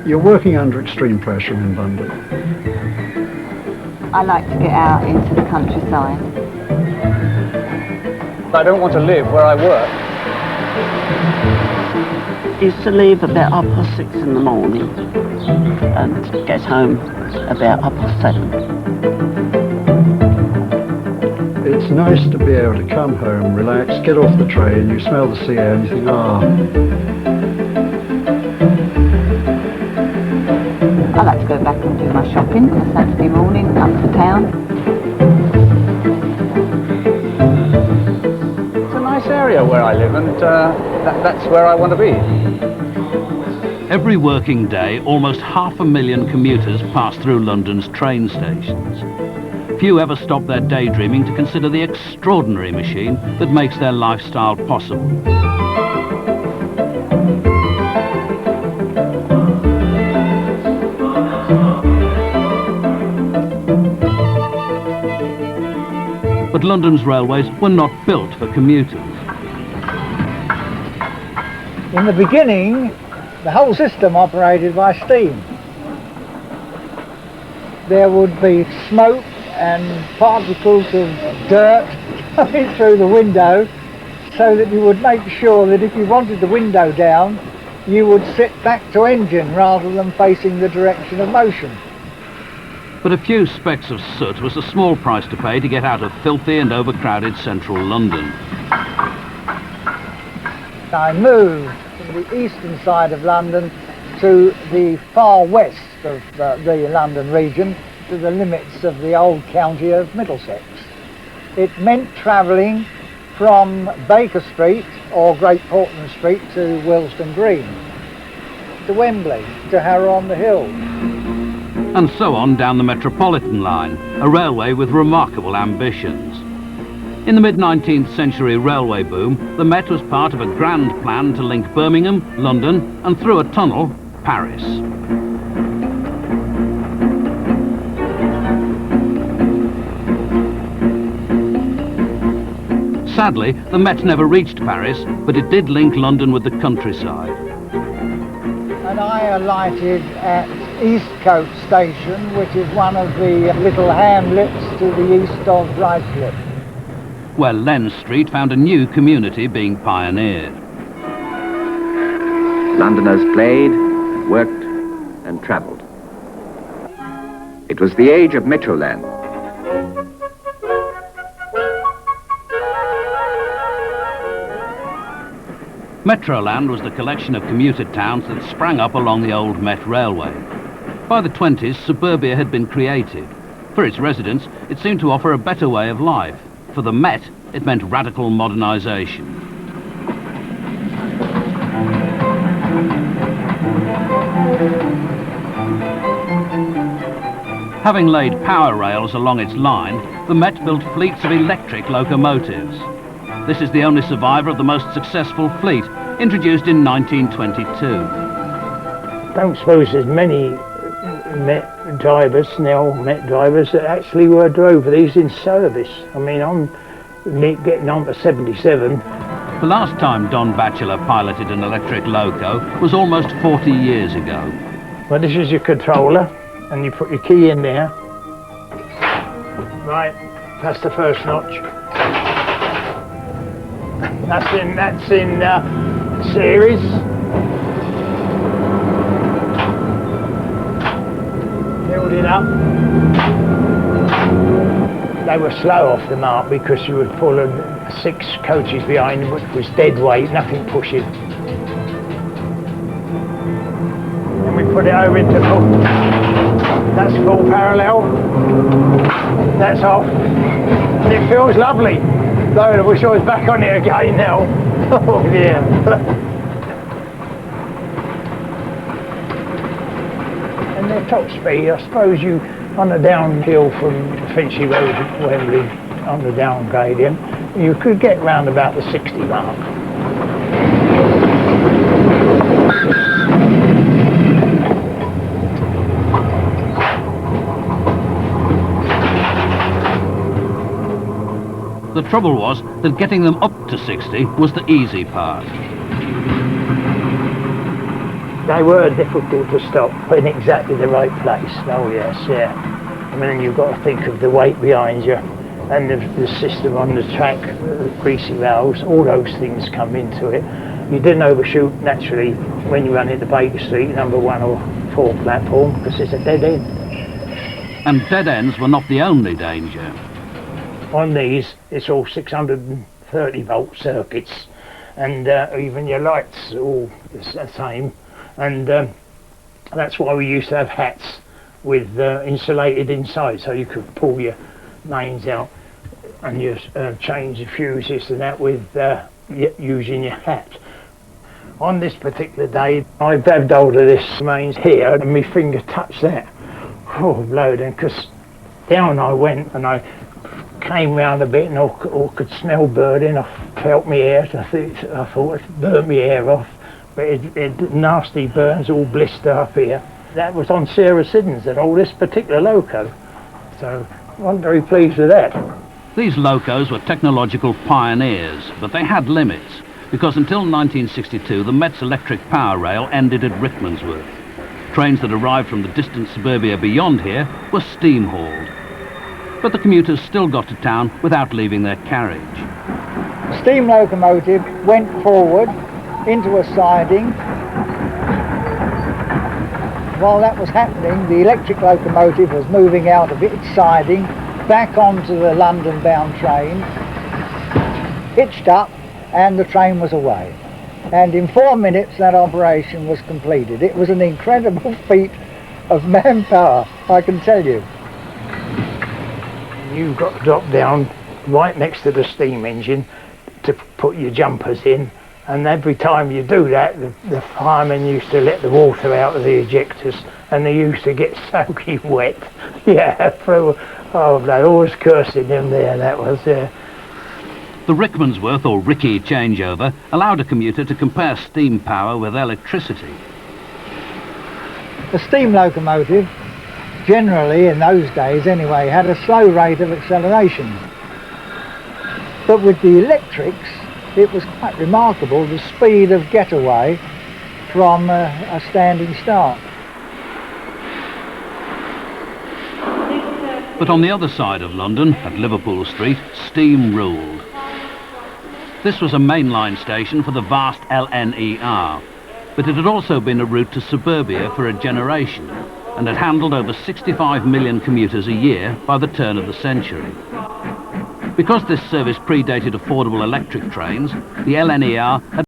You're working under extreme pressure in London. I like to get out into the countryside. I don't want to live where I work. Used to leave about 6:30 in the morning and get home about 7:30. It's nice to be able to come home, relax, get off the train, you smell the sea air and you think, I like to go back and do my shopping on a Saturday morning up to town. It's a nice area where I live, and that's where I want to be. Every working day, almost 500,000 commuters pass through London's train stations. Few ever stop their daydreaming to consider the extraordinary machine that makes their lifestyle possible. But London's railways were not built for commuters. In the beginning, the whole system operated by steam. There would be smoke and particles of dirt coming through the window, so that you would make sure that if you wanted the window down, you would sit back to engine rather than facing the direction of motion. But a few specks of soot was a small price to pay to get out of filthy and overcrowded central London. I moved from the eastern side of London to the far west of the London region, to the limits of the old county of Middlesex. It meant travelling from Baker Street or Great Portland Street to Willesden Green, to Wembley, to Harrow-on-the-Hill. And so on down the Metropolitan line, a railway with remarkable ambitions. In the mid-19th century railway boom, the Met was part of a grand plan to link Birmingham, London, and through a tunnel, Paris. Sadly, the Met never reached Paris, but it did link London with the countryside. And I alighted at Eastcote Station, which is one of the little hamlets to the east of Ruislip, where Len Street found a new community being pioneered. Londoners played, worked and travelled. It was the age of Metroland. Metroland was the collection of commuter towns that sprang up along the old Met Railway. By the 20s, suburbia had been created. For its residents, it seemed to offer a better way of life. For the Met, it meant radical modernisation. Having laid power rails along its line, the Met built fleets of electric locomotives. This is the only survivor of the most successful fleet, introduced in 1922. I don't suppose there's many Met drivers that actually drove these in service. I mean, I'm getting on to 77. The last time Don Batchelor piloted an electric loco was almost 40 years ago. Well, this is your controller, and you put your key in there. Right, that's the first notch. That's in series. Build it up. They were slow off the mark because you were pulling 6 coaches behind, which was dead weight, nothing pushing. Then we put it over into full. That's full parallel. That's off. And it feels lovely. Though I wish I was back on it again now. Oh yeah. And their top speed, I suppose you, on the downhill from Finchley Road to Wembley, on the down gradient, you could get round about the 60 mark. The trouble was that getting them up to 60 was the easy part. They were difficult to stop in exactly the right place. Oh yes, yeah. I mean, you've got to think of the weight behind you and the system on the track, greasy valves, all those things come into it. You didn't overshoot naturally when you run into Baker Street, number 1 or 4 platform, because it's a dead end. And dead ends were not the only danger. On these, it's all 630 volt circuits, and even your lights are all the same. And that's why we used to have hats with insulated inside, so you could pull your mains out and you change the fuses and that with using your hat. On this particular day, I grabbed hold of this mains here and my finger touched that. Oh, blow then, because down I went and I came round a bit and I could smell burning. I felt my hair, I thought it burnt my hair off. But it nasty burns, all blister up here. That was on Sarah Siddons and all this particular loco. So I'm very pleased with that. These locos were technological pioneers, but they had limits, because until 1962 the Met's electric power rail ended at Rickmansworth. Trains that arrived from the distant suburbia beyond here were steam-hauled. But the commuters still got to town without leaving their carriage. The steam locomotive went forward into a siding. While that was happening, the electric locomotive was moving out of its siding back onto the London-bound train, hitched up, and the train was away. And in 4 minutes that operation was completed. It was an incredible feat of manpower, I can tell you. You've got to drop down right next to the steam engine to put your jumpers in. And every time you do that, the firemen used to let the water out of the ejectors, and they used to get soaking wet. Yeah, through, oh, they always cursing them there, that was, yeah. The Rickmansworth or Ricky changeover allowed a commuter to compare steam power with electricity. The steam locomotive, generally in those days anyway, had a slow rate of acceleration. But with the electrics, it was quite remarkable the speed of getaway from a standing start. But on the other side of London, at Liverpool Street, steam ruled. This was a mainline station for the vast LNER, but it had also been a route to suburbia for a generation, and had handled over 65 million commuters a year by the turn of the century. Because this service predated affordable electric trains, the LNER had